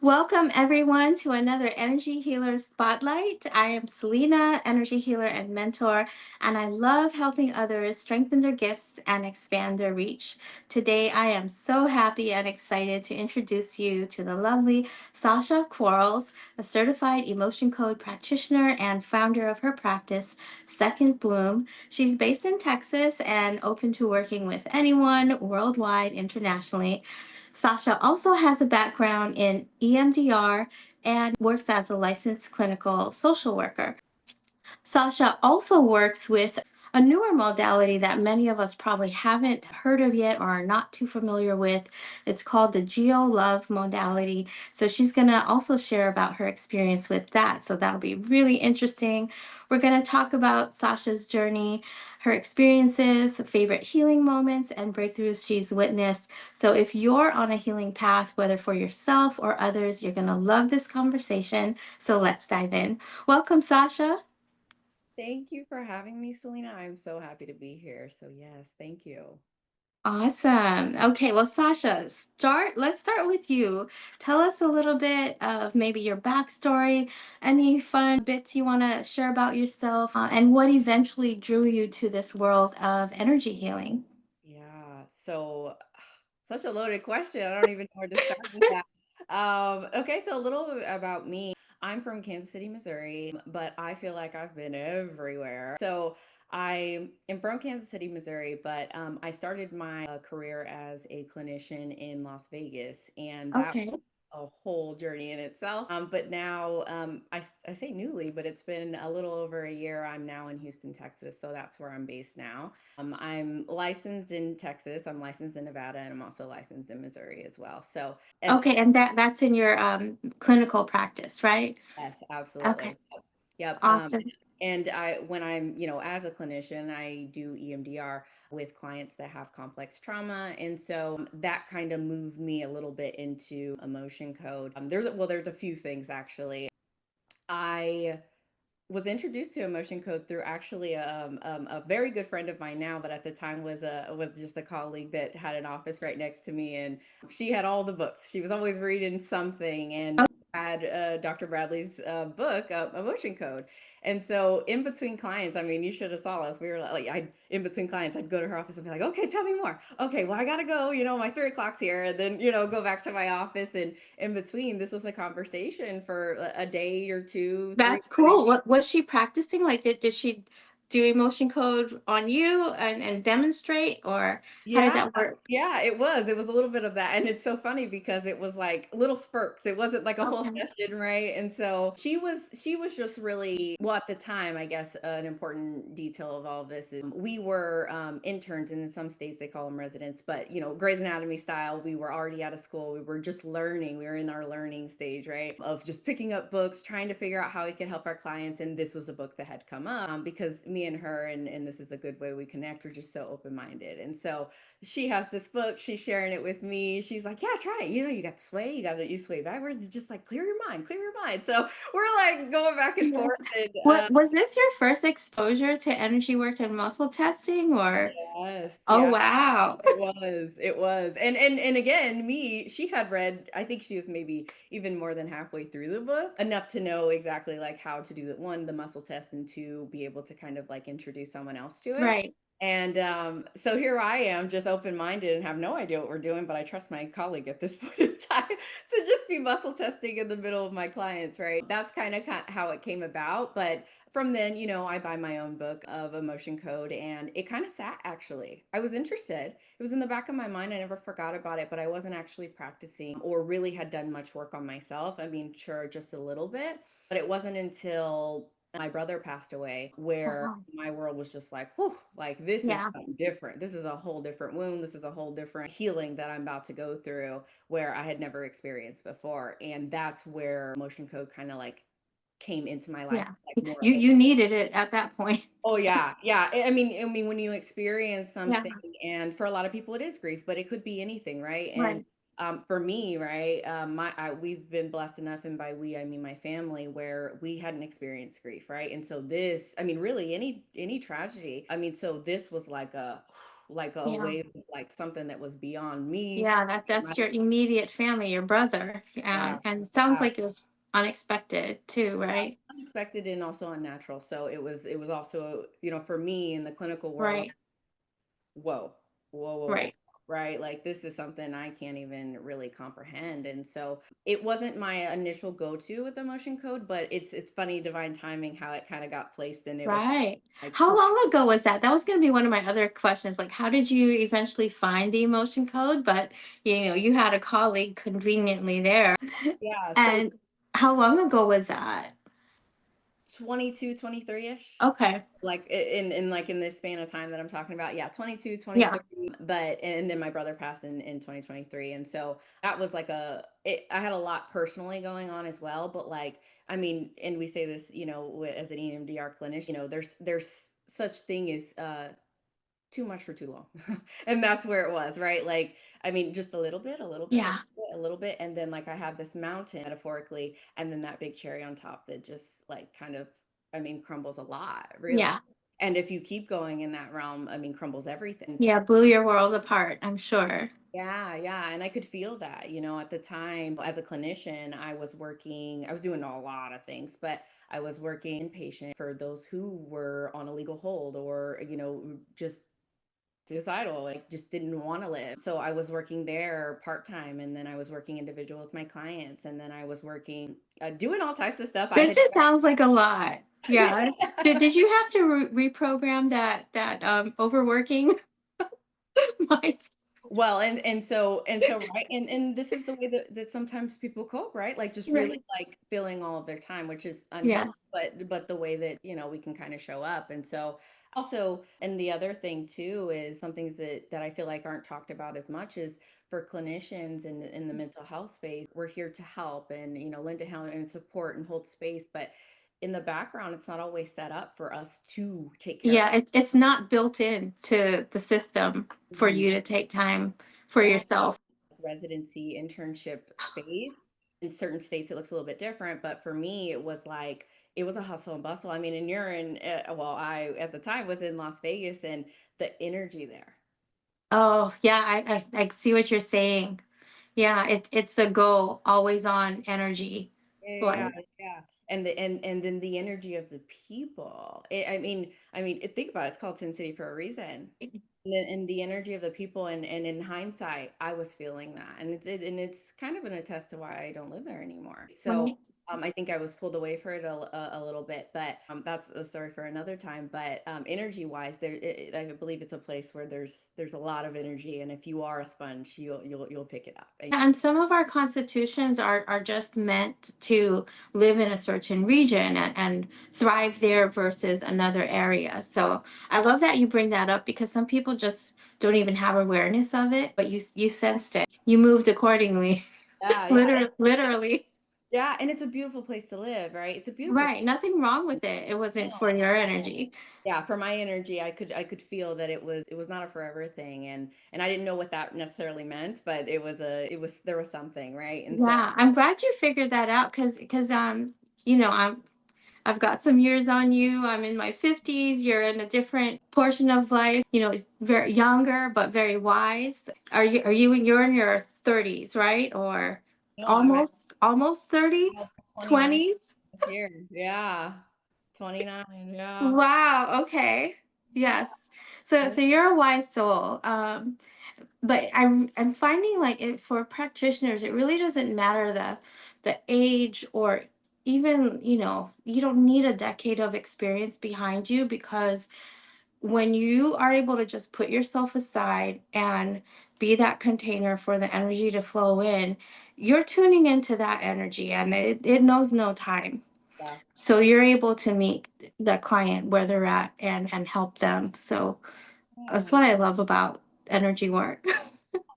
Welcome, everyone, to another Energy Healer Spotlight. I am Salina, energy healer and mentor, and I love helping others strengthen their gifts and expand their reach. Today, I am so happy and excited to introduce you to the lovely Sasha Quarles, a certified emotion code practitioner and founder of her practice, Second Bloom. She's based in Texas and open to working with anyone worldwide, internationally. Sasha also has a background in EMDR and works as a licensed clinical social worker. Sasha also works with a newer modality that many of us probably haven't heard of yet or are not too familiar with. It's called the Geo Love modality. So she's going to also share about her experience with that. So that'll be really interesting. We're going to talk about Sasha's journey, her experiences, favorite healing moments, and breakthroughs she's witnessed. So if you're on a healing path, whether for yourself or others, you're going to love this conversation. So let's dive in. Welcome, Sasha. Thank you for having me, Selena. I'm so happy to be here. So yes, thank you. Awesome. Okay, well, Sasha, let's start with you. Tell us a little bit of maybe your backstory, any fun bits you want to share about yourself, and what eventually drew you to this world of energy healing. Yeah. So such a loaded question. I don't even know where to start with that. Okay, so a little bit about me. I'm from Kansas City, Missouri, but I feel like I've been everywhere. So I am from Kansas City, Missouri, but I started my career as a clinician in Las Vegas, and that Okay. a whole journey in itself. But now I say newly, but it's been a little over a year. I'm now in Houston, Texas. So that's where I'm based now. I'm licensed in Texas, I'm licensed in Nevada, and I'm also licensed in Missouri as well. So, as Okay, and that's in your clinical practice, right? yes, Okay. absolutely. Yep. Awesome. And when I'm, as a clinician, I do EMDR with clients that have complex trauma. And so that kind of moved me a little bit into emotion code. There's a few things actually. I was introduced to emotion code through actually a very good friend of mine now, but at the time was just a colleague that had an office right next to me, and she had all the books. She was always reading something, and had Dr. Bradley's book, Emotion Code. And so in between clients, I mean, you should have saw us. We were like, I in between clients, I'd go to her office and be like, okay, tell me more. Okay, well, I gotta go. My 3 o'clock's here, and then go back to my office. And in between, this was a conversation for a day or two, three That's a day. cool. What was she practicing? Like, did she do emotion code on you and demonstrate, or how did Yeah, that work? yeah, it was. It was a little bit of that. And it's so funny because it was like little spurts. It wasn't like a whole Okay. session, right? And so she was just really, well, at the time, I guess an important detail of all of this is we were interns, and in some states they call them residents, but Grey's Anatomy style, we were already out of school. We were just learning. We were in our learning stage, right? Of just picking up books, trying to figure out how we could help our clients. And this was a book that had come up because me and her, and this is a good way we connect, we're just so open-minded. And so she has this book, she's sharing it with me. She's like, yeah, try it. You got the sway, you sway backwards, just like clear your mind, clear your mind. So we're like going back and Yes. forth. And What was this your first exposure to energy work and muscle testing, or? yes, Oh, yeah, wow. it was. And again, she had read, I think she was maybe even more than halfway through the book, enough to know exactly like how to do one, the muscle test, and two, be able to kind of like introduce someone else to it. Right. And so here I am, just open minded and have no idea what we're doing, but I trust my colleague at this point in time to just be muscle testing in the middle of my clients, right? That's kind of how it came about. But from then, I buy my own book of emotion code, and it kind of sat actually. I was interested. It was in the back of my mind. I never forgot about it, but I wasn't actually practicing or really had done much work on myself. I mean, sure, just a little bit, but it wasn't until my brother passed away where Wow. my world was just like, whew, like this is Yeah. something different. This is a whole different wound. This is a whole different healing that I'm about to go through where I had never experienced before. And that's where emotion code kind of like came into my life, Yeah. like more You of a, you needed it at that point. oh yeah, yeah. I mean, when you experience Yeah. something, and for a lot of people it is grief, but it could be anything, right? And Right. for me, right, we've been blessed enough, and by we I mean my family, where we hadn't experienced grief, right? And so this, I mean, really any tragedy. I mean, so this was like a like a Yeah. wave, like something that was beyond me. Yeah, My- that's your immediate family, your brother. Yeah, And sounds yeah, like it was unexpected too, right? unexpected and also unnatural. So it was also, for me in the clinical world, Right. whoa, whoa, whoa, whoa, Right. right? Like this is something I can't even really comprehend. And so it wasn't my initial go-to with the motion code, but it's funny divine timing how it kind of got placed and it was Right. like How long ago was that? That was going to be one of my other questions. Like, how did you eventually find the emotion code? But, you had a colleague conveniently there. yeah, so And how long ago was that? 22, 23-ish. Okay. Like in like in this span of time that I'm talking about. Yeah, 22, Yeah. 23. But and then my brother passed in 2023. And so that was like I had a lot personally going on as well, but like I mean, and we say this, as an EMDR clinician, there's such thing as too much for too long. And that's where it was, right? Like, I mean, just a little bit, a little bit, a Yeah. little bit, a little bit. And then like I have this mountain metaphorically, and then that big cherry on top that just like kind of, I mean, crumbles a lot, really. Yeah. And if you keep going in that realm, I mean, crumbles everything. Yeah. Blew your world apart, I'm sure. Yeah, yeah. And I could feel that, at the time as a clinician, I was doing a lot of things, but I was working inpatient for those who were on a legal hold or, just suicidal, like just didn't want to live. So I was working there part time, and then I was working individual with my clients, and then I was working, doing all types of stuff. I This had, just sounds like a lot. Yeah. yeah. Did you have to reprogram that overworking mind? Well, and so right, and this is the way that sometimes people cope, right? Like just really Right. like filling all of their time, which is unhealthy, Yes. but the way that we can kind of show up. And so also, and the other thing too is some things that I feel like aren't talked about as much is for clinicians in the mental health space, we're here to help and lend a hand and support and hold space, but in the background, it's not always set up for us to take care of. Yeah, it's not built in to the system for Mhm. you to take time for Yeah. yourself. Residency internship space. In certain states, it looks a little bit different, but for me, it was like it was a hustle and bustle. I mean, and you're in, well, I at the time was in Las Vegas, and the energy there. Oh, yeah, I see what you're saying. Yeah, it's a go, always on energy. Yeah, Like, yeah. And then the energy of the people. I mean, think about it. It's called Sin City for a reason. And the energy of the people, and in hindsight, I was feeling that, and it's kind of an attest to why I don't live there anymore. So right. I think I was pulled away for it a little bit, but that's a story for another time. But energy wise, I believe it's a place where there's a lot of energy, and if you are a sponge, you'll pick it up. And And some of our constitutions are just meant to live in a certain region and thrive there versus another area. So I love that you bring that up because some people just don't even have awareness of it, but you sensed it. You moved accordingly. yeah, yeah, Literally. yeah, and it's a beautiful place to live, right? It's a beautiful. Right. Nothing wrong with it. It wasn't for your energy. Yeah, for my energy, I could feel that it was not a forever thing, and I didn't know what that necessarily meant, but there was something, right? And so Yeah. I'm glad you figured that out because I've got some years on you. I'm in my 50s. You're in a different portion of life, very younger but very wise. You're in your 30s, right? Or no, almost 30? I'm 29 20s? this year. Yeah. 29, yeah. Wow, okay. Yes. So you're a wise soul. But I'm finding like for practitioners, it really doesn't matter the age or even you don't need a decade of experience behind you because when you are able to just put yourself aside and be that container for the energy to flow in, you're tuning into that energy and it knows no time. Yeah. So you're able to meet the client where they're at and help them. So that's Yeah. what I love about energy work.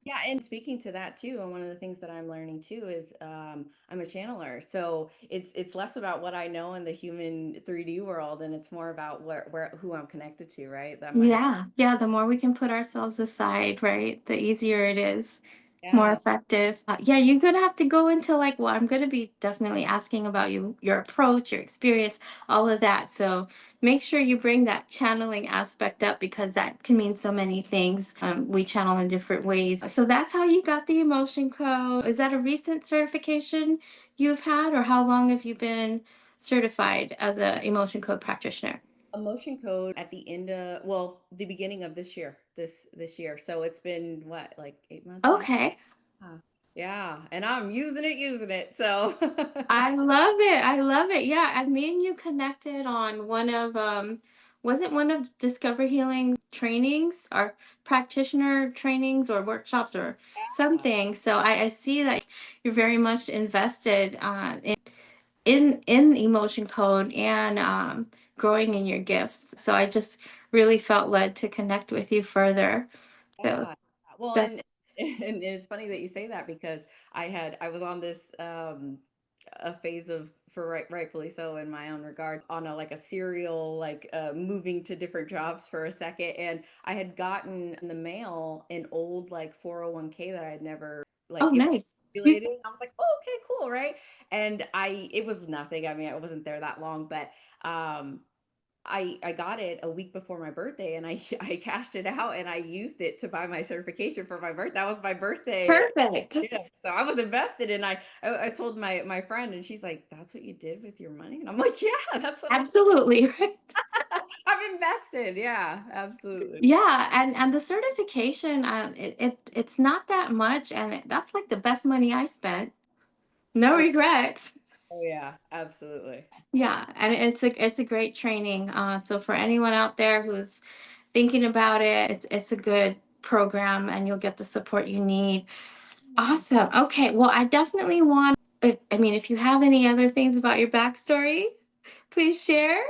Yeah, and speaking to that too, and one of the things that I'm learning too is I'm a channeler. So it's less about what I know in the human 3D world, and it's more about where who I'm connected to, right? That my Yeah. Yeah. The more we can put ourselves aside, right, the easier it is. more Yeah. effective. Yeah, you're gonna have to go into like, well, I'm gonna be definitely asking about your approach, your experience, all of that. So make sure you bring that channeling aspect up because that can mean so many things. We channel in different ways. So that's how you got the emotion code. Is that a recent certification you've had, or how long have you been certified as a emotion code practitioner? Emotion code at the end of, well, the beginning of this year, this year. So it's been what, like 8 months now? Okay. Huh. Yeah, and I'm using it. So I love it. I love it. Yeah, and me and you connected on one of was it one of Discover Healing trainings or practitioner trainings or workshops or something. So I see that you're very much invested in emotion code and growing in your gifts. So I just really felt led to connect with you further. So yeah. Well, and that's and it's funny that you say that because I was on this a phase of, for rightfully so in my own regard, on a like a serial like moving to different jobs for a second, and I had gotten in the mail an old like 401k that I had never oh like nice. accumulated. I was like, oh, okay, cool, right? And it was nothing. I mean, I wasn't there that long, but um I got it a week before my birthday, and I cashed it out and I used it to buy my certification for my birthday. That was my birthday. Perfect. Yeah. So I was invested, and I told my friend, and she's like, "That's what you did with your money?" And I'm like, "Yeah, that's what I did. Absolutely. I've invested." Yeah, absolutely. Yeah, and the certification, it's not that much, and that's like the best money I spent. No Oh, regrets. oh yeah, absolutely. Yeah, and it's a great training. So for anyone out there who's thinking about it, it's a good program, and you'll get the support you need. Yeah. Awesome. Okay, well, I definitely want. I mean, if you have any other things about your backstory, please share.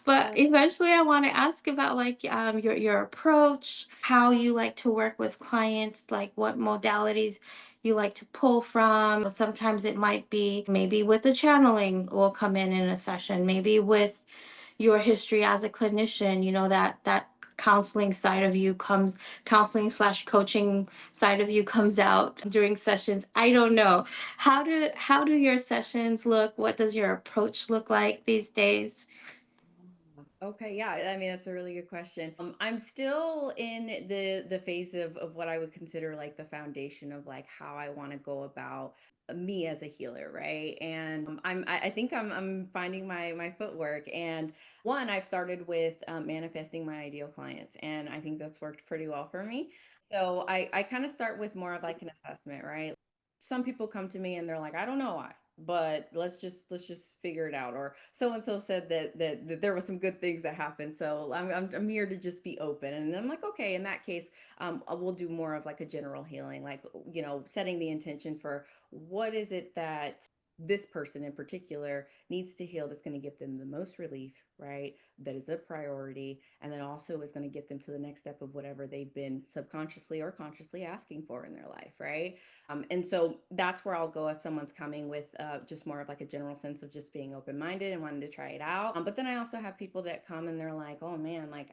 But Oh, eventually, I want to ask about like your approach, how you like to work with clients, like what modalities you like to pull from. Sometimes it might be maybe with the channeling will come in a session, maybe with your history as a clinician, that counseling side of you comes counseling slash coaching side of you comes out during sessions. I don't know. How do your sessions look? What does your approach look like these days? okay, yeah. I mean, that's a really good question. I'm still in the phase of what I would consider like the foundation of like how I want to go about me as a healer, right? And I think I'm finding my footwork. And one, I've started with manifesting my ideal clients, and I think that's worked pretty well for me. So I kind of start with more of like an assessment, right? Some people come to me and they're like, I don't know why, but let's just figure it out. Or so and so said that there was some good things that happened, so I'm here to just be open. And I'm like, okay, in that case, we'll do more of like a general healing, like, setting the intention for what is it that this person in particular needs to heal, that's going to give them the most relief, right? That is a priority, and then also is going to get them to the next step of whatever they've been subconsciously or consciously asking for in their life, right? And so that's where I'll go if someone's coming with just more of like a general sense of just being open minded and wanting to try it out. But then I also have people that come and they're like, oh man, like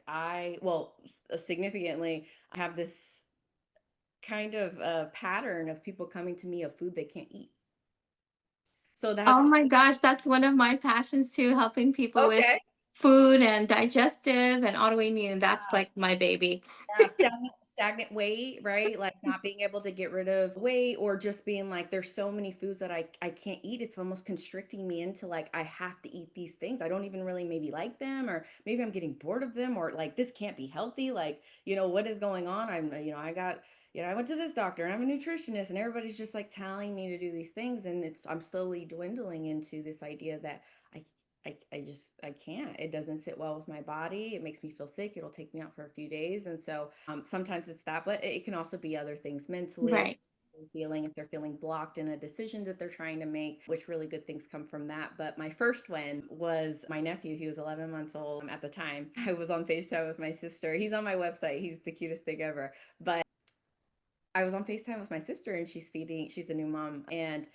significantly, I have this kind of pattern of people coming to me of food they can't eat. So Oh that's my gosh, that's one of my passions too, helping people with okay. food and digestive and autoimmune. That's like my baby. Yeah, stagnant weight, right? Like not being able to get rid of weight, or just being like, there's so many foods that I can't eat. It's almost constricting me into like, I have to eat these things. I don't even really maybe like them, or maybe I'm getting bored of them, or like this can't be healthy. Like, what is going on? I went to this doctor and I'm a nutritionist, and everybody's just like telling me to do these things. And I'm slowly dwindling into this idea that I I can't. It doesn't sit well with my body. It makes me feel sick. It'll take me out for a few days. And so sometimes it's that, but it can also be other things mentally. Right. Feeling if they're feeling blocked in a decision that they're trying to make, which really good things come from that. But my first one was my nephew. He was 11 months old at the time. I was on FaceTime with my sister. He's on my website. He's the cutest thing ever. But I was on FaceTime with my sister, and she's a new mom, and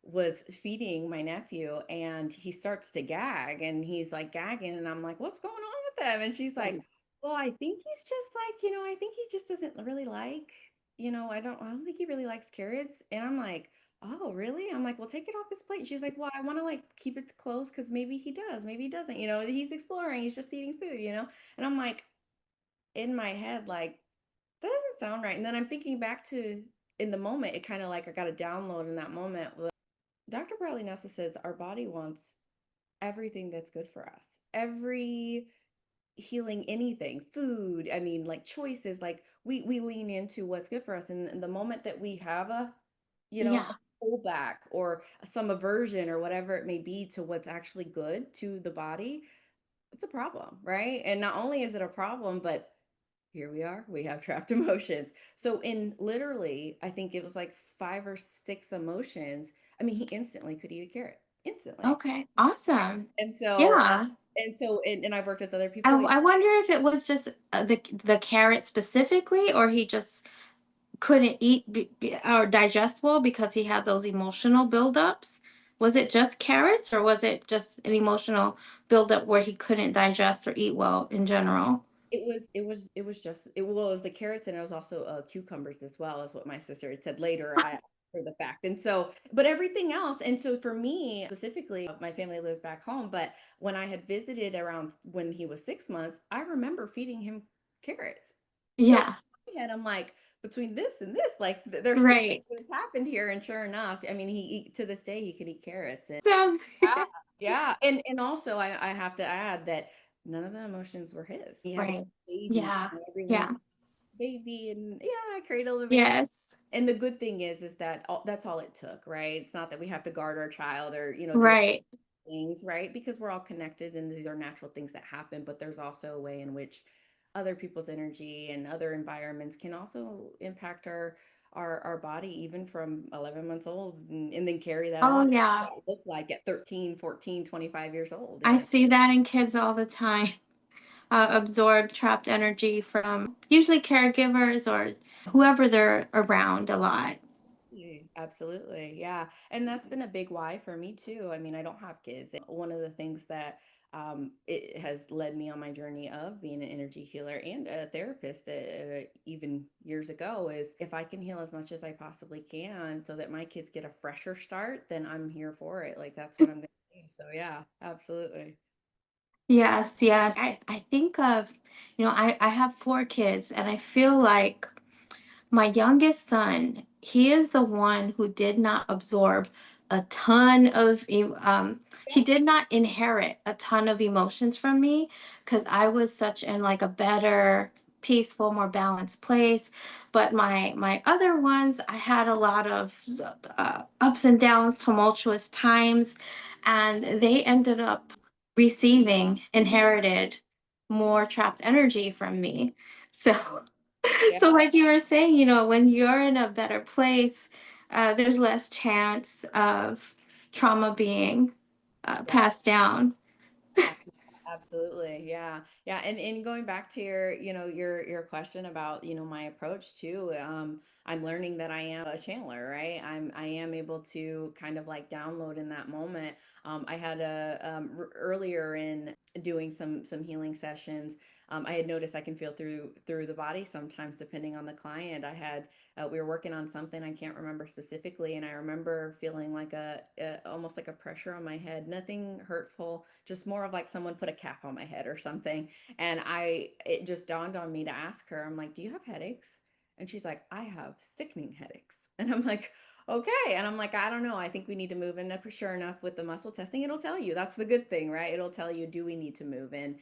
was feeding my nephew, and he starts to gag, and he's like gagging, and I'm like, what's going on with him? And she's like, well, I think he's just like, I think he just doesn't really like I don't think he really likes carrots. And I'm like, oh, really? I'm like, well, take it off his plate. She's like, well, I want to like keep it close because maybe he does, maybe he doesn't. He's exploring, he's just eating food. And I'm like, in my head, like, that doesn't sound right. And then I'm thinking back to in the moment, it kind of like I got a download in that moment. Dr. Bradley Nessa says our body wants everything that's good for us. Every healing anything, food, I mean, like choices, like we lean into what's good for us. And the moment that we have a Yeah. pullback or some aversion or whatever it may be to what's actually good to the body, it's a problem, right? And not only is it a problem, but here we are, we have trapped emotions. So in literally, I think it was like 5 or 6 emotions. I mean, he instantly could eat a carrot instantly. Okay. Awesome. And so Yeah. and I've worked with other I, people. I wonder if it was just the carrot specifically, or he just couldn't eat or digest well because he had those emotional buildups. Was it just carrots, or was it just an emotional buildup where he couldn't digest or eat well in general? It was just it was the carrots, and it was also cucumbers as well, as what my sister had said later. I for the fact. And so, but everything else, and so for me specifically, my family lives back home, but when I had visited around when he was 6 months, I remember feeding him carrots. So Yeah. in my head, I'm like, between this and this, like there's something Right. that's happened here. And sure enough, I mean, to this day he can eat carrots. So, Yeah, yeah, and also I have to add that none of the emotions were his. He had a right. baby, Yeah. and everyone Yeah. baby, and yeah, I cradled a baby. Yes. And the good thing is that that's all it took, right? It's not that we have to guard our child or do Right. things, right? Because we're all connected and these are natural things that happen, but there's also a way in which other people's energy and other environments can also impact our body even from 11 months old, and then carry that Oh, on yeah. what it look like at 13, 14, 25 years old. I see that in kids all the time. Absorb trapped energy from usually caregivers or whoever they're around a lot. Absolutely. Yeah. And that's been a big why for me too. I mean, I don't have kids. One of the things that it has led me on my journey of being an energy healer and a therapist even years ago is if I can heal as much as I possibly can so that my kids get a fresher start, then I'm here for it. Like that's what I'm going to do. So yeah, absolutely. Yes, yes. I think of, I have 4 kids, and I feel like my youngest son, he is the one who did not absorb a ton of, he did not inherit a ton of emotions from me because I was such in like a better, peaceful, more balanced place. But my other ones, I had a lot of ups and downs, tumultuous times, and they ended up receiving, inherited more trapped energy from me. So Yeah. so, like you were saying, when you're in a better place, there's less chance of trauma being Yeah. passed down. Absolutely. Yeah. Yeah. And going back to your question about, my approach too, I'm learning that I am a channeler, right? I am able to kind of like download in that moment. I had earlier in doing some healing sessions, I had noticed I can feel through the body sometimes depending on the client. We were working on something I can't remember specifically, and I remember feeling like a almost like a pressure on my head. Nothing hurtful, just more of like someone put a cap on my head or something. And it just dawned on me to ask her. I'm like, "Do you have headaches?" And she's like, "I have sickening headaches." And I'm like, "Okay." And I'm like, "I don't know. I think we need to move." And sure enough, with the muscle testing, it'll tell you. That's the good thing, right? It'll tell you, do we need to move? And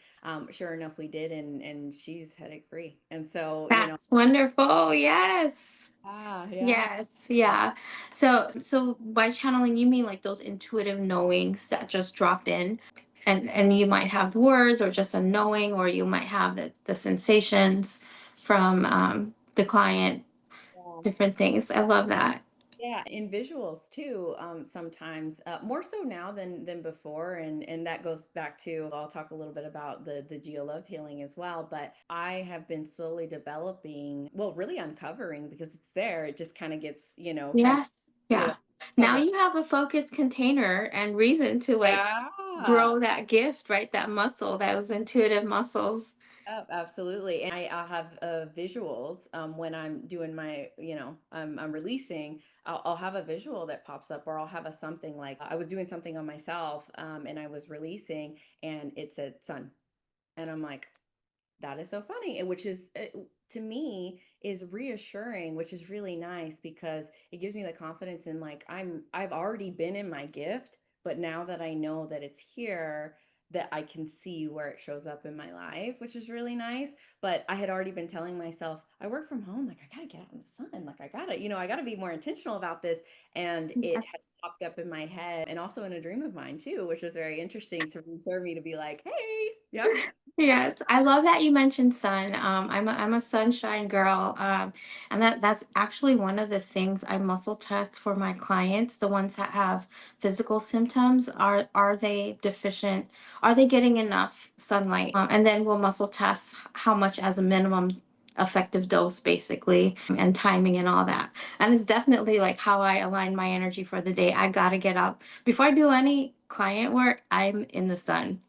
sure enough, we did, and she's headache free. And so, That's wonderful. Yes. yeah. Yes. Yeah. So by channeling, you mean like those intuitive knowings that just drop in, and you might have the words or just a knowing, or you might have the sensations from the client, Yeah. different things. I love that. Yeah, in visuals too, sometimes more so now than before, and that goes back to I'll talk a little bit about the Geo Love Healing as well. But I have been slowly developing, well, really uncovering because it's there. It just kind of gets kind of Yes. you know Yeah. Now cover. you have a focused container and reason to like Yeah. grow that gift, right? That muscle, those intuitive muscles. Absolutely. And I'll have visuals when I'm doing my, I'm releasing. I'll have a visual that pops up, or I'll have a something like I was doing something on myself, and I was releasing, and it said sun, and I'm like, that is so funny, and which is to me is reassuring, which is really nice because it gives me the confidence in like I've already been in my gift, but now that I know that it's here, that I can see where it shows up in my life, which is really nice. But I had already been telling myself, I work from home, like I gotta get out in the sun, like I gotta, I gotta be more intentional about this. And it Yes. had popped up in my head and also in a dream of mine too, which was very interesting to reassure me to be like, hey, yep. Yes, I love that you mentioned sun. I'm a sunshine girl, and that's actually one of the things I muscle test for my clients, the ones that have physical symptoms. Are they deficient? Are they getting enough sunlight? And then we'll muscle test how much as a minimum effective dose, basically, and timing and all that. And it's definitely like how I align my energy for the day. I gotta get up before I do any client work. I'm in the sun,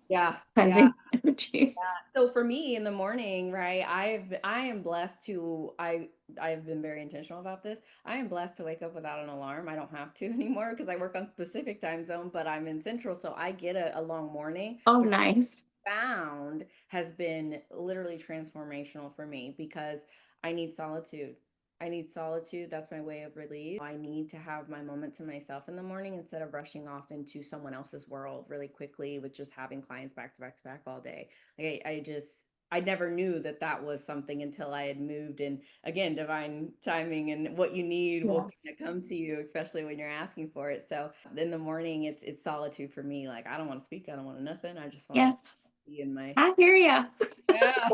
Yeah, yeah. cleansing energy. So for me in the morning, right, I am blessed to I've been very intentional about this. I am blessed to wake up without an alarm. I don't have to anymore because I work on Pacific time zone, but I'm in Central, so I get a long morning, Oh, which nice. found has been literally transformational for me because I need solitude. I need solitude. That's my way of release. I need to have my moment to myself in the morning instead of rushing off into someone else's world really quickly with just having clients back to back to back all day. Like I never knew that that was something until I had moved. And again, divine timing and what you need will kind of Yes. come to you, especially when you're asking for it. So in the morning, it's solitude for me. Like I don't want to speak. I don't want nothing. I just want to Yes. be in my I hear ya. yeah.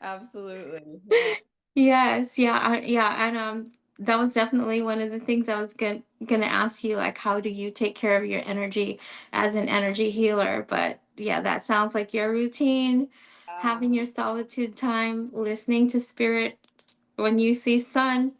Absolutely. Yeah. Yes, yeah, yeah, and that was definitely one of the things I was gonna ask you, like, how do you take care of your energy as an energy healer? But yeah, that sounds like your routine, Yeah. having your solitude time, listening to spirit when you see sun,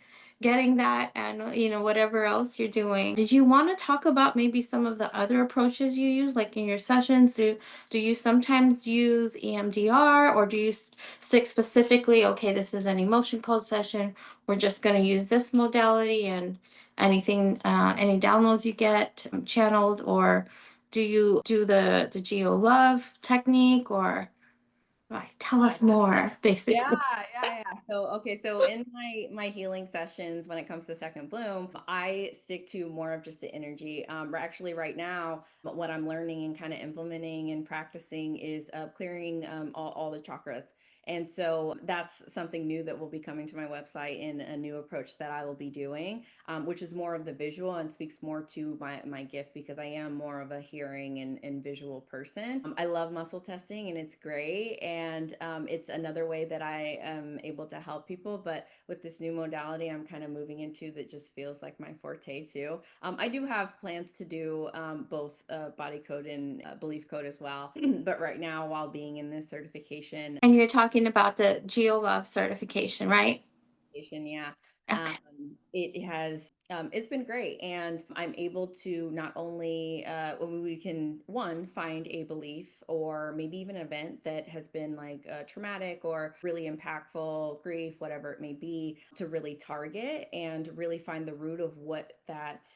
getting that, and whatever else you're doing. Did you want to talk about maybe some of the other approaches you use, like in your sessions? Do you sometimes use EMDR, or do you stick specifically, okay, this is an emotion code session. We're just going to use this modality, and anything, any downloads you get channeled, or do you do the Geo Love technique, or like, tell us more, Yeah, basically. yeah. So, okay, so in my healing sessions, when it comes to second bloom, I stick to more of just the energy. Actually, right now, what I'm learning and kind of implementing and practicing is clearing all the chakras. And so that's something new that will be coming to my website in a new approach that I will be doing, which is more of the visual and speaks more to my gift because I am more of a hearing and visual person. I love muscle testing and it's great. And it's another way that I am able to help people. But with this new modality, I'm kind of moving into that just feels like my forte too. I do have plans to do both body code and belief code as well. But right now, while being in this certification, And you're talking about the Geo Love certification, right? yeah. Okay. It has it's been great, and I'm able to not only when we can one find a belief or maybe even an event that has been like traumatic or really impactful, grief, whatever it may be, to really target and really find the root of what that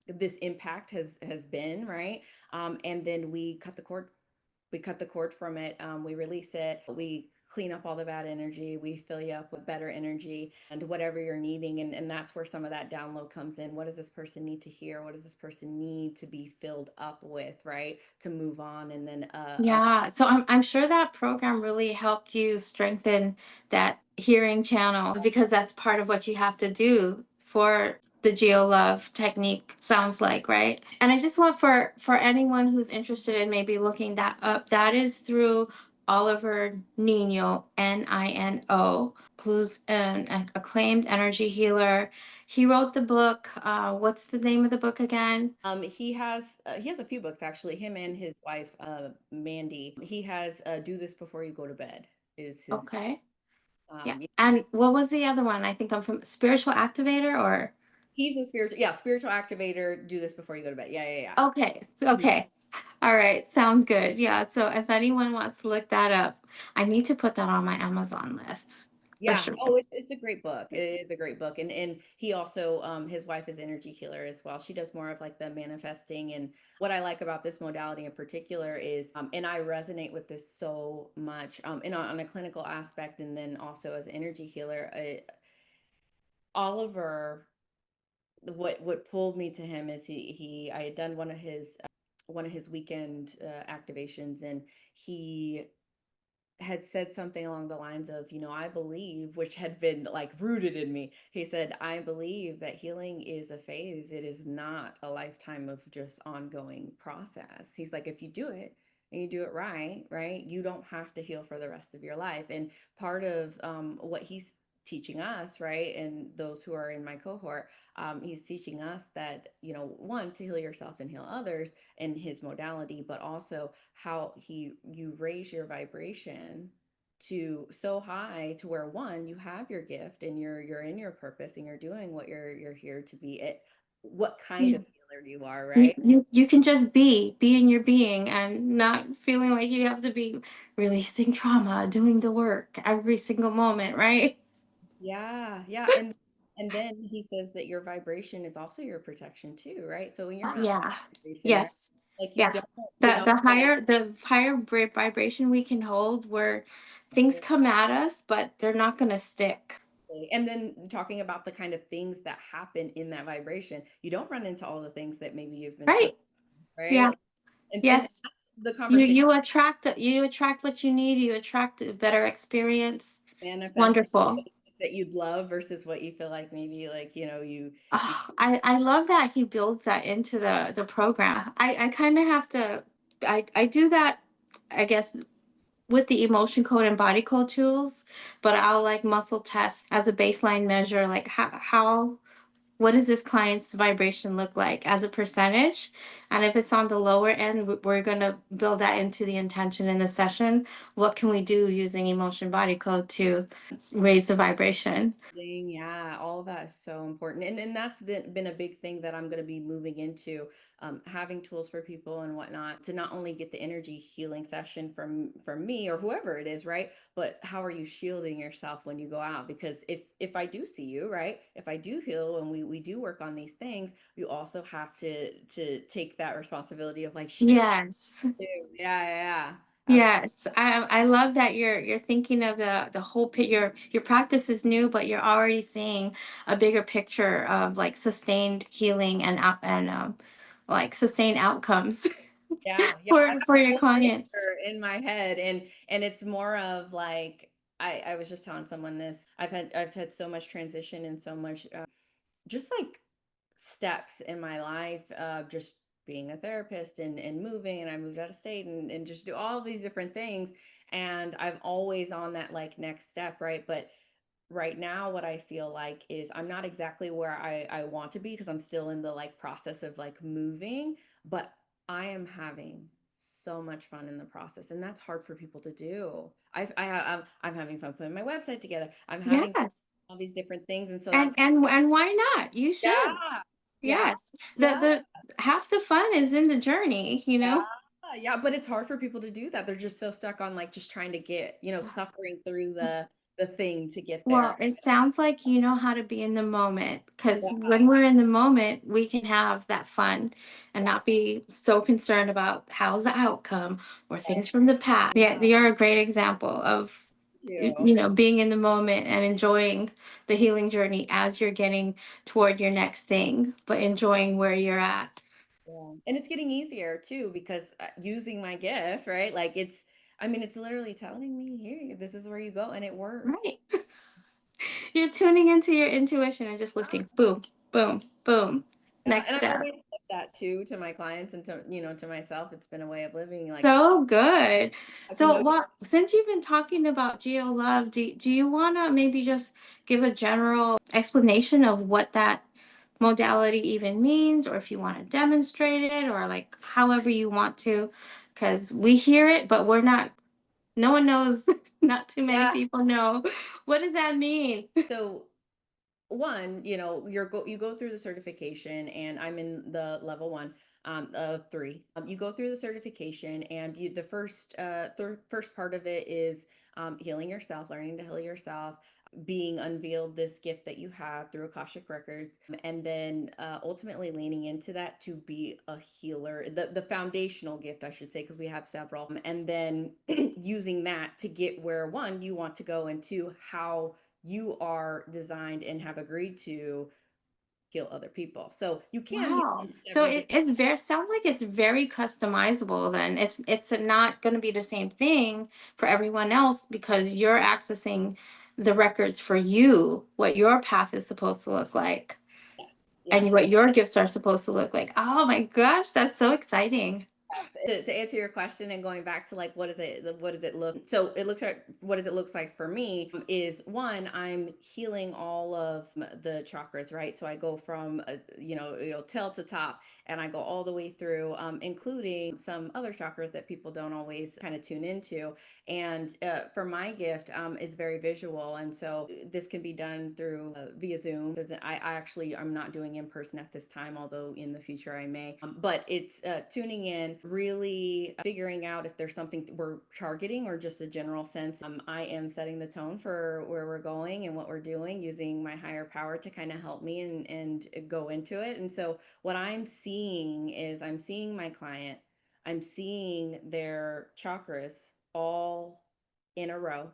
this impact has been, right? And then we cut the cord from it, we release it, we clean up all the bad energy, we fill you up with better energy and whatever you're needing. And that's where some of that download comes in. What does this person need to hear? What does this person need to be filled up with, right? To move on. And then Yeah, so I'm sure that program really helped you strengthen that hearing channel, because that's part of what you have to do for the Geo Love technique, sounds like, right? And I just want for anyone who's interested in maybe looking that up, that is through Oliver Nino, Nino, who's an acclaimed energy healer. He wrote the book. What's the name of the book again? he has a few books actually. Him and his wife, Mandy. He has "Do This Before You Go to Bed" is his. Okay. Yeah. Yeah. And what was the other one? I think I'm from Spiritual Activator, or He's a spiritual, yeah, spiritual activator. Do this before you go to bed. Yeah, yeah, okay. yeah. Okay. All right, sounds good. Yeah, so if anyone wants to look that up, I need to put that on my Amazon list for Yeah. sure. Oh, it's a great book. It is a great book. And he also his wife is energy healer as well. She does more of like the manifesting. And what I like about this modality in particular is and I resonate with this so much and on a clinical aspect, and then also as an energy healer, Oliver, what pulled me to him is he I had done one of his weekend activations, and he had said something along the lines of, I believe, which had been like rooted in me. He said, I believe that healing is a phase. It is not a lifetime of just ongoing process. He's like, if you do it and you do it right, right, you don't have to heal for the rest of your life. And part of what he's teaching us, right, and those who are in my cohort, he's teaching us that, one, to heal yourself and heal others in his modality, but also how you raise your vibration to so high to where, one, you have your gift and you're in your purpose and you're doing what you're here to be, it what kind of You, healer you are, you, right? you can just be in your being and not feeling like you have to be releasing trauma, doing the work every single moment, right? Yeah, yeah. And then he says that your vibration is also your protection too, right? So when you're on Yeah. vibration, right, Yes. like you Yeah. don't, you The know, the higher the higher vibration we can hold, where things come at us, but they're not gonna stick. and then talking about the kind of things that happen in that vibration, you don't run into all the things that maybe you've been stuck, Right. right? Yeah. And Yes. the You conversation you attract you attract what you need, you attract a better experience. It's manifesting wonderful. that you'd love versus what you feel like maybe like, you Oh, I love that he builds that into the program. I kind of have to I do that, I guess, with the emotion code and body code tools, but I'll like muscle test as a baseline measure, like how what does this client's vibration look like as a percentage? And if it's on the lower end, we're going to build that into the intention in the session. What can we do using emotion body code to raise the vibration? yeah, all of that is so important. And that's been a big thing that I'm going to be moving into, having tools for people and whatnot to not only get the energy healing session from me or whoever it is, right? But how are you shielding yourself when you go out? Because if I do see you, right? If I do heal and we do work on these things, you also have to take that responsibility of like shielding Yes. too. Yeah, yeah, yeah. Yes, I love that you're thinking of the whole your practice is new, but you're already seeing a bigger picture of like sustained healing and like sustained outcomes Yeah, yeah, I have for a your whole clients. picture in my head, and it's more of like I was just telling someone this. I've had so much transition and so much just like steps in my life, just being a therapist and moving, and I moved out of state and just do all these different things, and I'm always on that like next step, right? But right now what I feel like is I'm not exactly where I want to be because I'm still in the like process of like moving, but I am having so much fun in the process, and that's hard for people to do. I'm having fun putting my website together. I'm having Yes. all these different things, and so And that's and why not? You should. yeah, yeah, Yes. yeah. The half the fun is in the journey, you know? Yeah, yeah, but it's hard for people to do that. They're just so stuck on like just trying to get, suffering through the thing to get there. Well, it sounds like you know how to be in the moment, because when we're in the moment, we can have that fun and Yeah, not be so concerned about how's the outcome or yeah, things from the past. Yeah, you're a great example of you. being in the moment and enjoying the healing journey as you're getting toward your next thing, but enjoying where you're at. Yeah. And it's getting easier too because using my gift, right? Like I mean, it's literally telling me here, this is where you go, and it works. Right. You're tuning into your intuition and just listening. Boom, boom, boom. Yeah, Next and I've step. always said that too to my clients and to myself. It's been a way of living. Like, So good. if you So, know, what since you've been talking about Geo Love, do you want to maybe just give a general explanation of what that modality even means, or if you want to demonstrate it, or like however you want to? Because we hear it, but we're not, no one knows, not too many yeah. people know. What does that mean? So one, you go through the certification, and I'm in the level one. of three. You go through the certification, and the first part of it is healing yourself, learning to heal yourself, being unveiled this gift that you have through Akashic Records, and then ultimately leaning into that to be a healer, the foundational gift, I should say, because we have several, and then using that to get where one you want to go, and two how you are designed and have agreed to heal other people. So you can heal Wow. in So several different. it's very sounds like it's very customizable then. It's not going to be the same thing for everyone else because you're accessing the records for you, what your path is supposed to look like Yes, and yes. what your gifts are supposed to look like. Oh my gosh, that's so exciting. To answer your question and going back to like what does it look, so it looks like what does it looks like for me is one, I'm healing all of the chakras, right? So I go from tail to top, and I go all the way through, including some other chakras that people don't always kind of tune into. And for my gift, is very visual, and so this can be done through via Zoom, because I actually I'm not doing in person at this time, although in the future I may. But it's tuning in, really figuring out if there's something we're targeting or just a general sense. I am setting the tone for where we're going and what we're doing, using my higher power to kind of help me and go into it. And so what I'm seeing is I'm seeing my client, I'm seeing their chakras all in a row.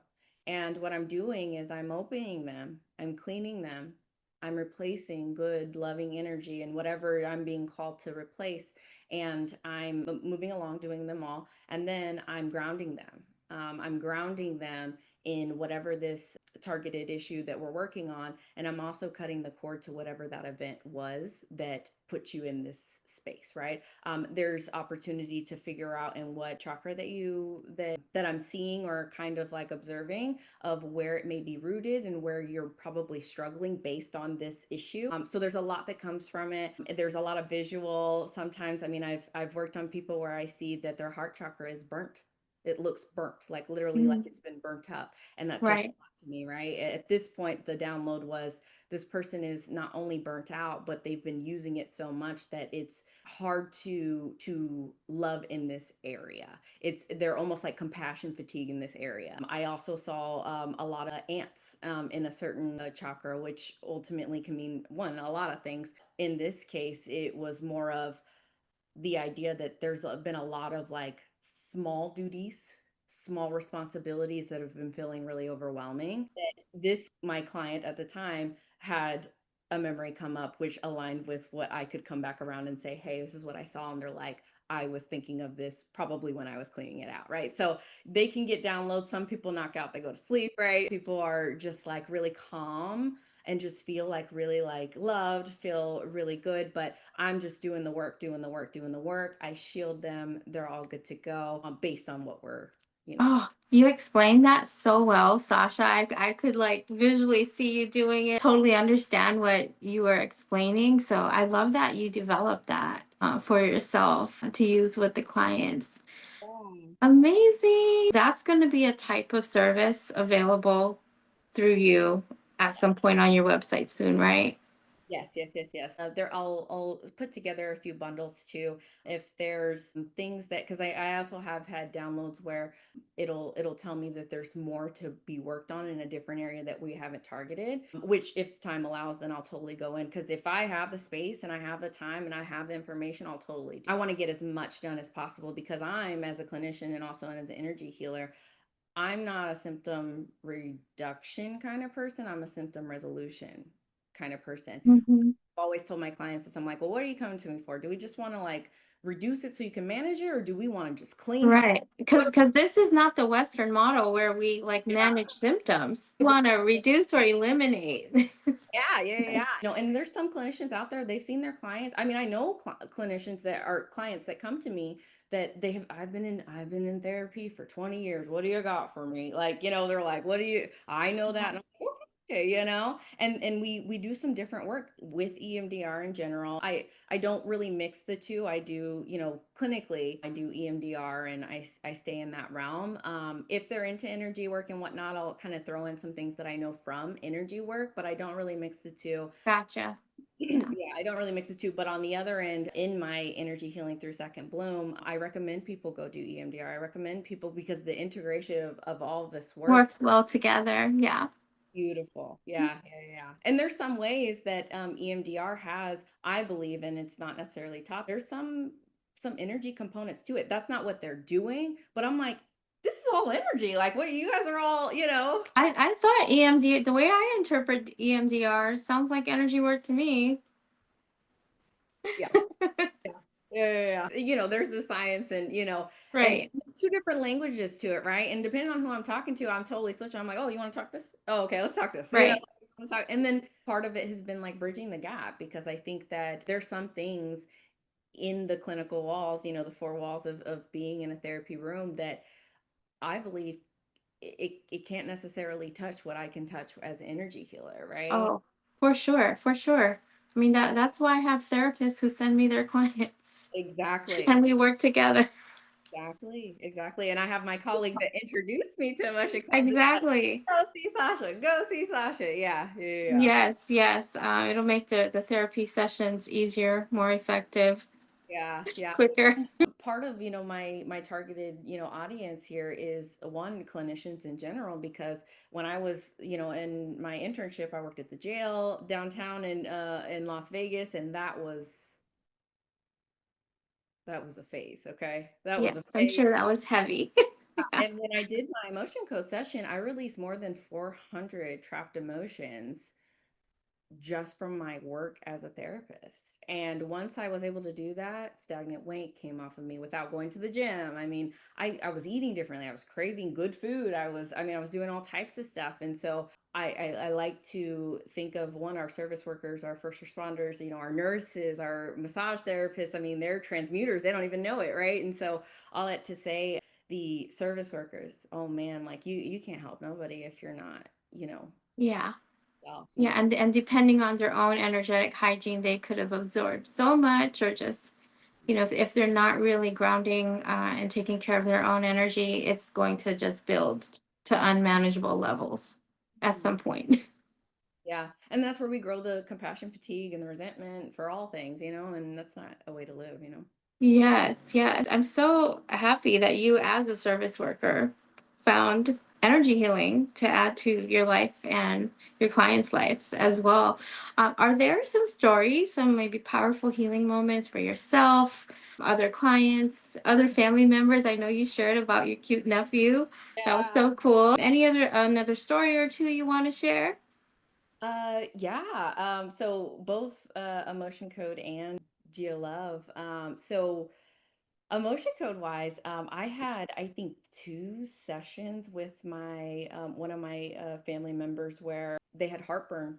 And what I'm doing is I'm opening them, I'm cleaning them, I'm replacing good, loving energy and whatever I'm being called to replace. And I'm moving along, doing them all. And then I'm grounding them. I'm grounding them in whatever this targeted issue that we're working on. And I'm also cutting the cord to whatever that event was that put you in this space, right? There's opportunity to figure out in what chakra that I'm seeing or kind of like observing of where it may be rooted and where you're probably struggling based on this issue. So there's a lot that comes from it. There's a lot of visual. Sometimes, I mean, I've worked on people where I see that their heart chakra is burnt. It looks burnt, like literally like Mm, it's been burnt up. And that says a right. lot to me, right? At this point, the download was this person is not only burnt out, but they've been using it so much that it's hard to love in this area. They're almost like compassion fatigue in this area. I also saw a lot of ants in a certain chakra, which ultimately can mean one a lot of things. In this case, it was more of the idea that there's been a lot of like small duties, small responsibilities that have been feeling really overwhelming. That this, my client at the time, had a memory come up which aligned with what I could come back around and say, hey, this is what I saw. And they're like, I was thinking of this probably when I was cleaning it out, right? So they can get downloads. Some people knock out, they go to sleep, right? People are just like really calm and just feel like really like loved, feel really good. But I'm just doing the work, doing the work, doing the work. I shield them. They're all good to go, based on what we're, you know. Oh, you explained that so well, Sasha. I could like visually see you doing it, totally understand what you were explaining. So I love that you developed that for yourself to use with the clients. Yeah. Amazing. That's going to be a type of service available through you at some point on your website soon, right? Yes, yes, yes, yes. I'll put together a few bundles too. If there's some things that, because I also have had downloads where it'll tell me that there's more to be worked on in a different area that we haven't targeted. Which, if time allows, then I'll totally go in. Because if I have the space and I have the time and I have the information, I'll totally. I want to get as much done as possible because I'm, as a clinician and also as an energy healer, I'm not a symptom reduction kind of person. I'm a symptom resolution kind of person. Hmm. Always told my clients this. I'm like, well, what are you coming to me for? Do we just want to like reduce it so you can manage it, or do we want to just clean it? Right. What? Because this is not the Western model where we like manage symptoms. We want to reduce or eliminate. Yeah, yeah, yeah, yeah. No, and there's some clinicians out there, they've seen their clients. I mean, I know clinicians that are clients that come to me that they have, I've been in therapy for 20 years. What do you got for me? Like, they're like, what do you, I know that. And I'm Yes. like, okay, and we do some different work with EMDR in general. I don't really mix the two. I do, clinically, I do EMDR, and I stay in that realm. If they're into energy work and whatnot, I'll kind of throw in some things that I know from energy work, but I don't really mix the two. Gotcha. Yeah. Yeah, I don't really mix the two, but on the other end, in my energy healing through second bloom, I recommend people go do EMDR. I recommend people because the integration of all this work. Works well together. Yeah. Beautiful. Yeah, yeah, yeah. And there's some ways that EMDR has, I believe, and it's not necessarily taught. There's some energy components to it. That's not what they're doing, but I'm like, this is all energy. Like what you guys are all, I thought EMD, the way I interpret EMDR, sounds like energy work to me. yeah. Yeah. Yeah, yeah, yeah. There's the science and Right. there's two different languages to it, right? And depending on who I'm talking to, I'm totally switching. I'm like, oh, you want to talk this? Oh, okay, let's talk this. Right. Let's talk. And then part of it has been like bridging the gap because I think that there's some things in the clinical walls, the four walls of being in a therapy room that I believe it can't necessarily touch what I can touch as an energy healer, right? Oh, for sure. For sure. I mean, that's why I have therapists who send me their clients Exactly. and we work together. Exactly, exactly. And I have my colleague that introduced me to emotion coach. It's like, Exactly. go see Sasha. Go see Sasha. Yeah, yeah, yeah, Yes, yes. It'll make the therapy sessions easier, more effective, yeah, yeah. quicker. Part of my targeted audience here is one clinicians in general because when I was in my internship, I worked at the jail downtown in Las Vegas, and that was a phase. Okay, that was Yes, a I'm phase. sure that was heavy. Yeah. And when I did my emotion code session, I released more than 400 trapped emotions just from my work as a therapist. And once I was able to do that, stagnant weight came off of me without going to the gym. I mean, I was eating differently. I was craving good food. I was doing all types of stuff. And so I like to think of our service workers, our first responders, our nurses, our massage therapists. I mean, they're transmuters. They don't even know it, right? And so all that to say, the service workers, oh man, like you can't help nobody if you're not, Yeah. self, Yeah, and depending on their own energetic hygiene, they could have absorbed so much, or just, if they're not really grounding and taking care of their own energy, it's going to just build to unmanageable levels at Mhm. some point. Yeah. And that's where we grow the compassion fatigue and the resentment for all things, and that's not a way to live. Yes, yes. I'm so happy that you, as a service worker, found energy healing to add to your life and your clients' lives as well. Are there some stories, some maybe powerful healing moments for yourself, other clients, other family members? I know you shared about your cute nephew. That was Yeah. so cool. Any other another story or two you want to share? Yeah. So both emotion code and Geo Love. So emotion code wise, I had I think two sessions with my one of my family members where they had heartburn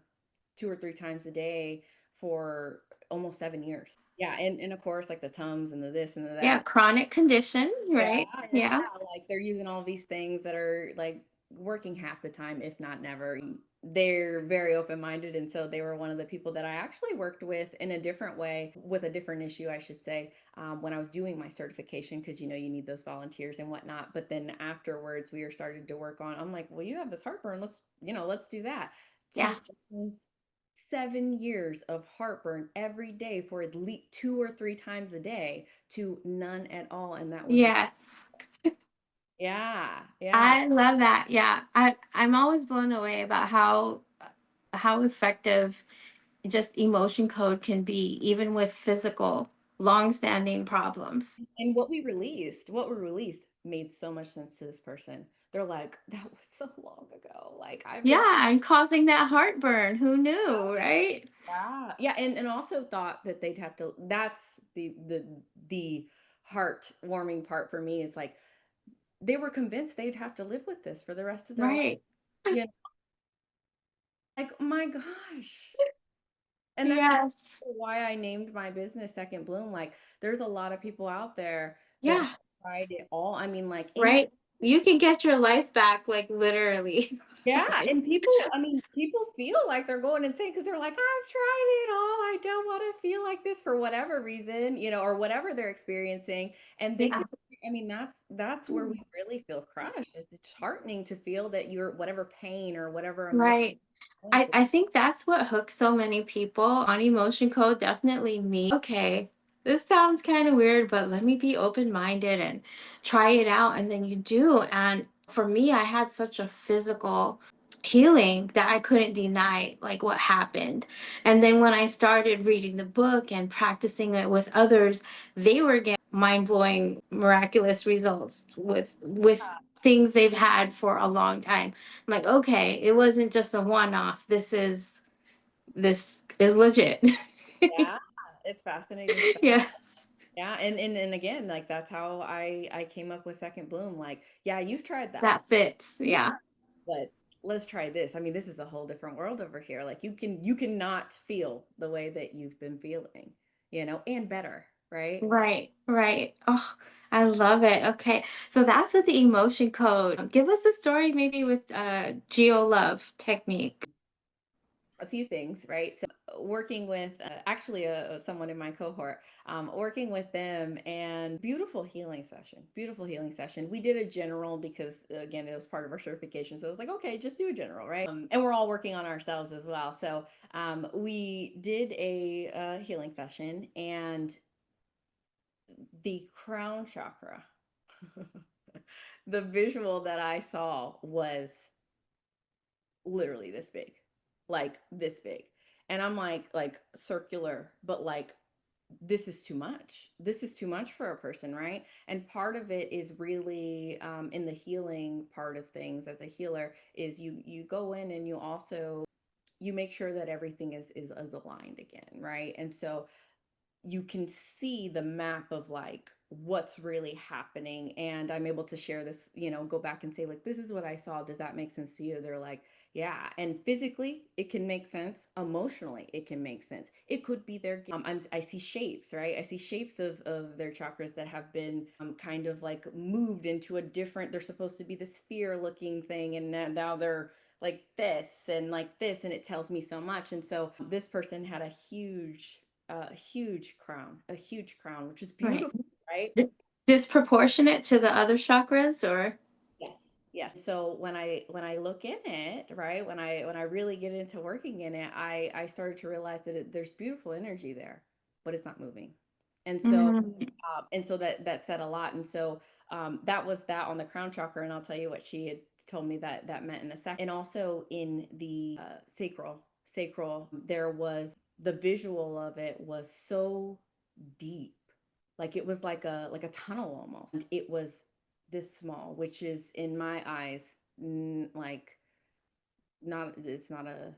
2 or 3 times a day for almost 7 years. Yeah, and of course like the Tums and the this and the Yeah, that. chronic condition, Yeah, right? yeah, Yeah. yeah. Like they're using all these things that are like working half the time, if not never. They're very open-minded, and so they were one of the people that I actually worked with in a different way, with a different issue, I should say, when I was doing my certification, because you need those volunteers and whatnot. But then afterwards, we were started to work on. I'm like, well, you have this heartburn. Let's do that. Two Yeah. sessions. 7 years of heartburn every day for at least 2 or 3 times a day to none at all. And that was, Yes. yeah, yeah. I love that. Yeah. I'm always blown away about how effective just emotion code can be even with physical long-standing problems. And what we released made so much sense to this person. They're like, that was so long ago. Like I've been, Yeah, and causing that heartburn. Who knew, right? yeah, yeah. And also thought that they'd have to, that's the heartwarming part for me. It's like, they were convinced they'd have to live with this for the rest of their life. Right. You know, like, my gosh. And that's Yes. why I named my business Second Bloom. Like, there's a lot of people out there that have Yeah. tried it all. I mean, like, any, Right. You can get your life back, like literally. yeah. And people feel like they're going insane because they're like, I've tried it all. I don't want to feel like this for whatever reason, or whatever they're experiencing. And they Yeah. can, I mean, that's where we really feel crushed. It's disheartening to feel that you're whatever pain or whatever emotion Right. I think that's what hooks so many people on emotion code, definitely me. Okay, this sounds kind of weird, but let me be open minded and try it out. And then you do. And for me, I had such a physical healing that I couldn't deny like what happened. And then when I started reading the book and practicing it with others, they were getting mind-blowing miraculous results with things they've had for a long time. I'm like, okay, it wasn't just a one-off. This is legit. Yeah, it's fascinating stuff. Yes, Yeah, and again, like that's how I came up with Second Bloom. Like, yeah, you've tried that, that fits. Yeah. but let's try this. I mean, this is a whole different world over here. Like you cannot feel the way that you've been feeling, and better, right? Right, right. Oh, I love it. Okay. So that's with the emotion code. Give us a story maybe with Geo Love technique. A few things, right? So working with actually someone in my cohort, working with them, and beautiful healing session. We did a general because again, it was part of our certification. So it was like, okay, just do a general, right? And we're all working on ourselves as well. So we did a healing session, and the crown chakra, the visual that I saw was literally this big, like this big. And I'm like circular, but like this is too much. This is too much for a person, right? And part of it is really in the healing part of things as a healer is you go in and you also you make sure that everything is aligned again, right? And so you can see the map of like what's really happening, and I'm able to share this, go back and say like, this is what I saw, does that make sense to you? They're like, yeah. And physically it can make sense, emotionally it can make sense. It could be their I see shapes, right? I see shapes of their chakras that have been kind of like moved into a different, they're supposed to be the sphere looking thing, and now they're like this and like this, and it tells me so much. And so this person had a huge crown, which is Right. beautiful, right? D- Disproportionate to the other chakras or Yes. Yes. So when I look in it, right, when I really get into working in it, I started to realize that there's beautiful energy there, but it's not moving. And so mm, that said a lot. And so that was that on the crown chakra, and I'll tell you what she had told me that meant in a second. And also in the sacral, there was the visual of it was so deep, like it was like a tunnel almost. And it was this small, which is in my eyes like not, it's not a,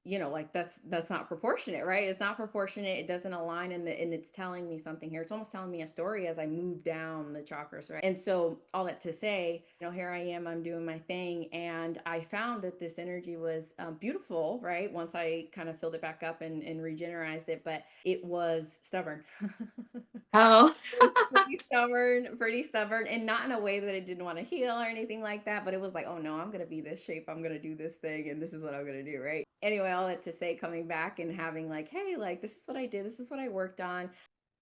like that's not proportionate, right? It's not proportionate, it doesn't align, and it's telling me something here. It's almost telling me a story as I move down the chakras, right? And so all that to say, here I am, I'm doing my thing, and I found that this energy was beautiful, right, once I kind of filled it back up and regenerized it, but it was stubborn. oh. Pretty stubborn, and not in a way that it didn't want to heal or anything like that, but it was like, oh no, I'm gonna be this shape, I'm gonna do this thing, and this is what I'm gonna do, right? Anyway, all that to say, coming back and having like, hey, like this is what I did, this is what I worked on.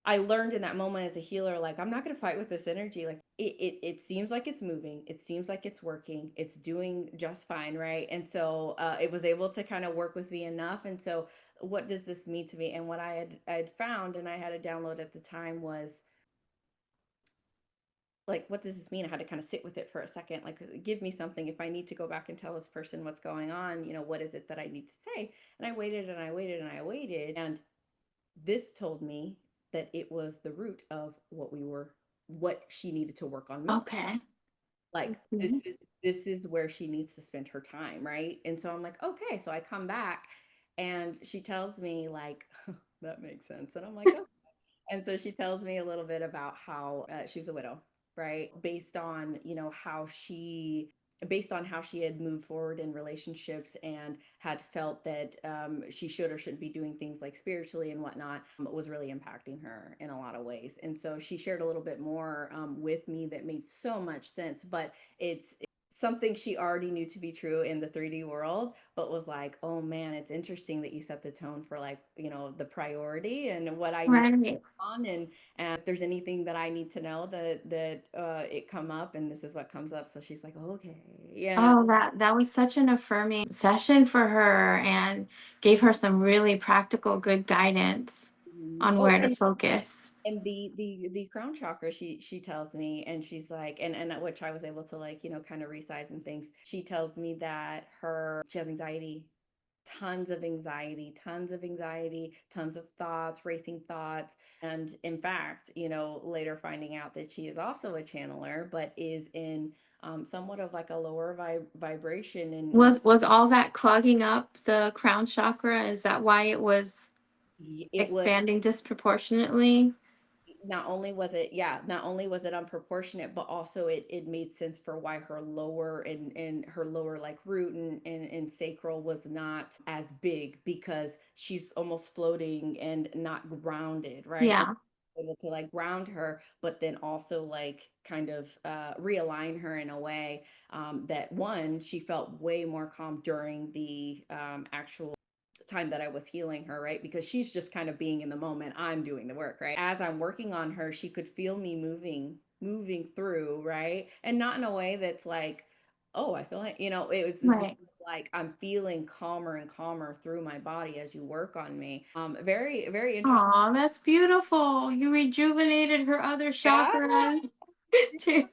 I learned in that moment as a healer, like I'm not gonna fight with this energy. Like it seems like it's moving, it seems like it's working, it's doing just fine, right? And so it was able to kind of work with me enough. And so, what does this mean to me? And what I had found, and I had a download at the time, was like, what does this mean? I had to kind of sit with it for a second, like, give me something. If I need to go back and tell this person what's going on, what is it that I need to say? And I waited and I waited and I waited, and this told me that it was the root of what she needed to work on mentally. Okay. Like Mhm. this is where she needs to spend her time, right? And so I'm like, okay. So I come back, and she tells me like, that makes sense, and I'm like, oh. And so she tells me a little bit about how she was a widow, right? Based on how she had moved forward in relationships and had felt that she should or shouldn't be doing things like spiritually and whatnot, was really impacting her in a lot of ways. And so she shared a little bit more with me that made so much sense. But it's something she already knew to be true in the 3D world, but was like, oh man, it's interesting that you set the tone for like, the priority and what I need to Right. work on, and if there's anything that I need to know that it come up, and this is what comes up. So she's like, okay, yeah. Oh, that was such an affirming session for her and gave her some really practical good guidance on Oh, where to focus. and the crown chakra, she tells me, and she's like, and which I was able to, like, kind of resize and things. She tells me that her she has anxiety, tons of anxiety, tons of thoughts, racing thoughts. And in fact, later finding out that she is also a channeler, but is in somewhat of like a lower vibration. And Was all that clogging up the crown chakra? Is that why it was it was, expanding disproportionately? not only was it unproportionate, but also it made sense for why her lower, and her lower, like, root and sacral was not as big, because she's almost floating and not grounded, right? And Yeah. able to, like, ground her, but then also, like, kind of realign her in a way that, one, she felt way more calm during the actual time that I was healing her, right? Because she's just kind of being in the moment. I'm doing the work, right? As I'm working on her, she could feel me moving through, right? And not in a way that's like, oh, I feel like, it's more Right. like I'm feeling calmer and calmer through my body as you work on me. Very, very interesting. Oh, that's beautiful. You rejuvenated her other Yeah, chakras too.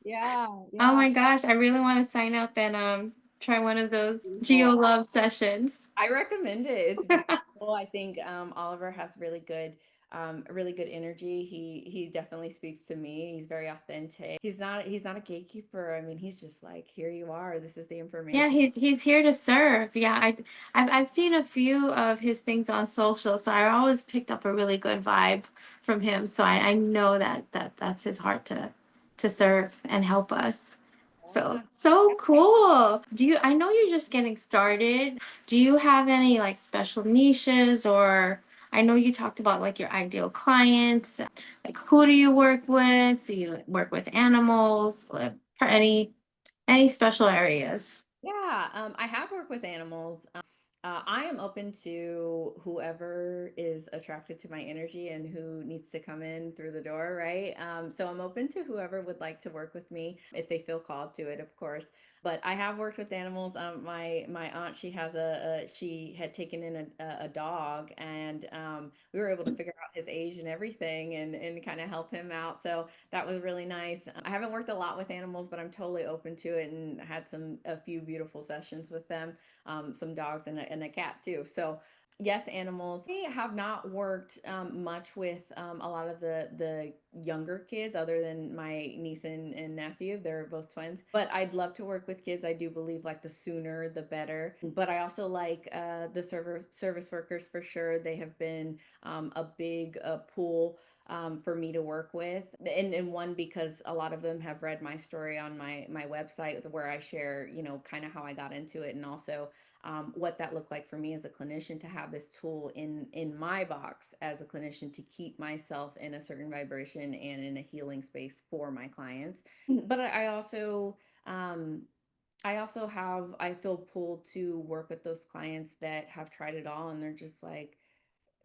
yeah, Oh yeah. my gosh, I really want to sign up and try one of those Geo Beautiful. Love sessions. I recommend it. It's beautiful. I think Oliver has really good energy. He definitely speaks to me. He's very authentic. He's not a gatekeeper. I mean, he's just like, here you are. This is the Yeah, information. he's here to serve. Yeah, I've seen a few of his things on social, so I always picked up a really good vibe from him. So I know that's his heart to serve and help us. So Yeah. so cool. I know you're just getting started. Do you have any like special niches, or I know you talked about like your ideal clients. Like who do you work with? Do you work with animals? Like, any special areas? Yeah, I have worked with animals. I am open to whoever is attracted to my energy and who needs to come in through the door, right? So I'm open to whoever would like to work with me if they feel called to it, of course. But I have worked with animals. My aunt, she had taken in a dog, and we were able to figure out his age and everything, and kind of help him out. So that was really nice. I haven't worked a lot with animals, but I'm totally open to it, and had a few beautiful sessions with them. Some dogs and a cat too. So yes, animals. I have not worked much with a lot of the younger kids, other than my niece and nephew. They're both twins, but I'd love to work with kids. I do believe, like, the sooner the better. But I also like the service workers for sure. They have been a big pool for me to work with, and one, because a lot of them have read my story on my website, where I share, kind of how I got into it, and also what that looked like for me as a clinician, to have this tool in my box as a clinician, to keep myself in a certain vibration and in a healing space for my clients. But um, I feel pulled to work with those clients that have tried it all, and they're just like,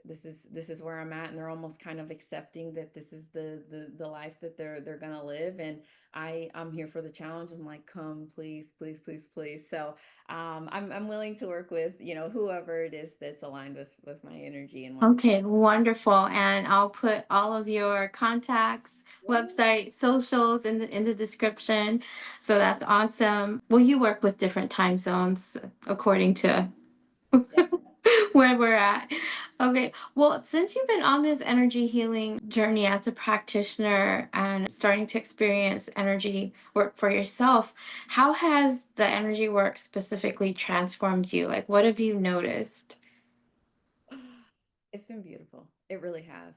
this is where I'm at, and they're almost kind of accepting that this is the life that they're gonna live. And I'm here for the challenge. I'm like, come, please, please, please, please. So I'm willing to work with, whoever it is that's aligned with my energy and wants. Okay, wonderful. And I'll put all of your contacts, Yeah, website, socials in the description. So that's awesome. Well, you work with different time zones according to yeah. where we're at. Okay. Well, since you've been on this energy healing journey as a practitioner and starting to experience energy work for yourself, how has the energy work specifically transformed you? Like, what have you noticed? It's been beautiful. It really has.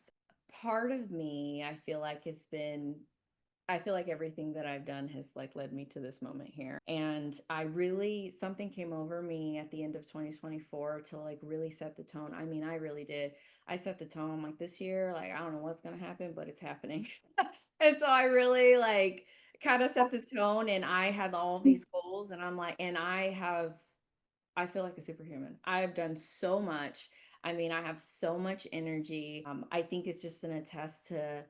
Part of me, I feel like everything that I've done has, like, led me to this moment here. And something came over me at the end of 2024 to, like, really set the tone. I mean, I really did. I set the tone. I'm like, this year, like, I don't know what's going to happen, but it's happening. And so I really, like, kind of set the tone, and I had all these goals, and I'm like, and I feel like a superhuman. I've done so much. I mean, I have so much energy. I think it's just an attest to,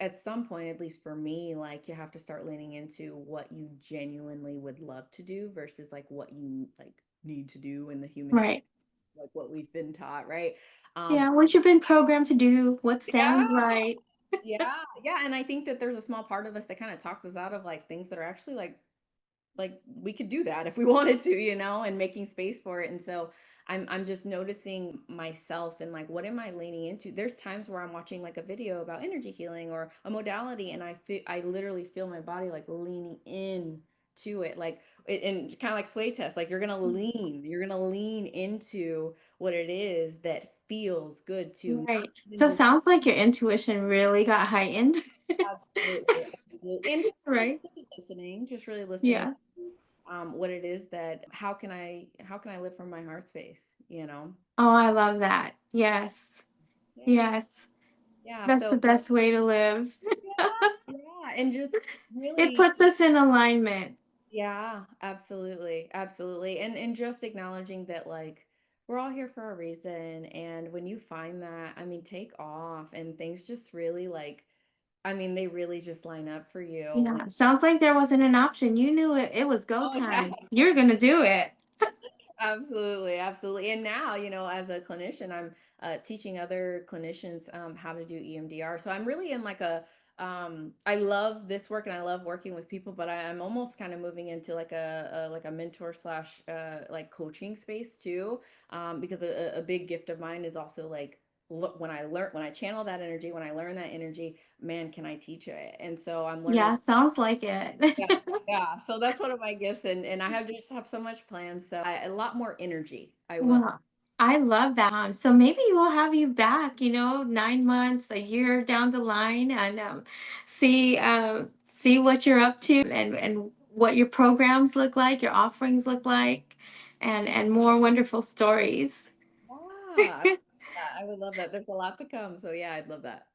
at some point, at least for me, like you have to start leaning into what you genuinely would love to do versus like what you like need to do in the human Right. context, like what we've been taught, right? Um, Yeah, what you've been programmed to do, what yeah, sounds right. yeah, and I think that there's a small part of us that kind of talks us out of like things that are actually like we could do that if we wanted to, and making space for it. And so I'm just noticing myself and like what am I leaning into? There's times where I'm watching like a video about energy healing or a modality, and I literally feel my body like leaning in to it, like it, and kind of like sway test, like you're gonna lean into what it is that feels good to, not Right. even So it just sounds like your intuition really got heightened. absolutely, absolutely. And just Right. really listening, just really listening Yeah. to what it is that how can I live from my heart space, you know? Oh, I love that. Yes. Yeah. Yes. Yeah. That's So the best way to live. yeah, and just It really puts us in alignment. yeah, absolutely. Absolutely. And just acknowledging that like we're all here for a reason. And when you find that, I mean, take off and things just really like I mean, they really just line up for you when Yeah. Sounds like there wasn't an option. You knew it was go oh yeah. time. You're gonna do it. Absolutely, absolutely. And now, as a clinician, I'm teaching other clinicians how to do EMDR. So I'm really in like I love this work and I love working with people, but I'm almost kind of moving into like a mentor slash like coaching space too, because a big gift of mine is also like look when I channel that energy, when I learn that energy, man, can I teach it? And so I'm learning. Yeah, sounds like it. Yeah, yeah. So that's one of my gifts, and I have so much plans. So a lot more energy. I will. Well, I love that. So maybe we'll have you back, 9 months, a year down the line, and see what you're up to, and what your programs look like, your offerings look like, and more wonderful stories. Yeah, I would love that. There's a lot to come. So yeah, I'd love that.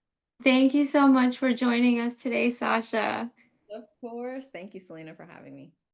Thank you so much for joining us today, Sasha. Of course. Thank you, Selena, for having me.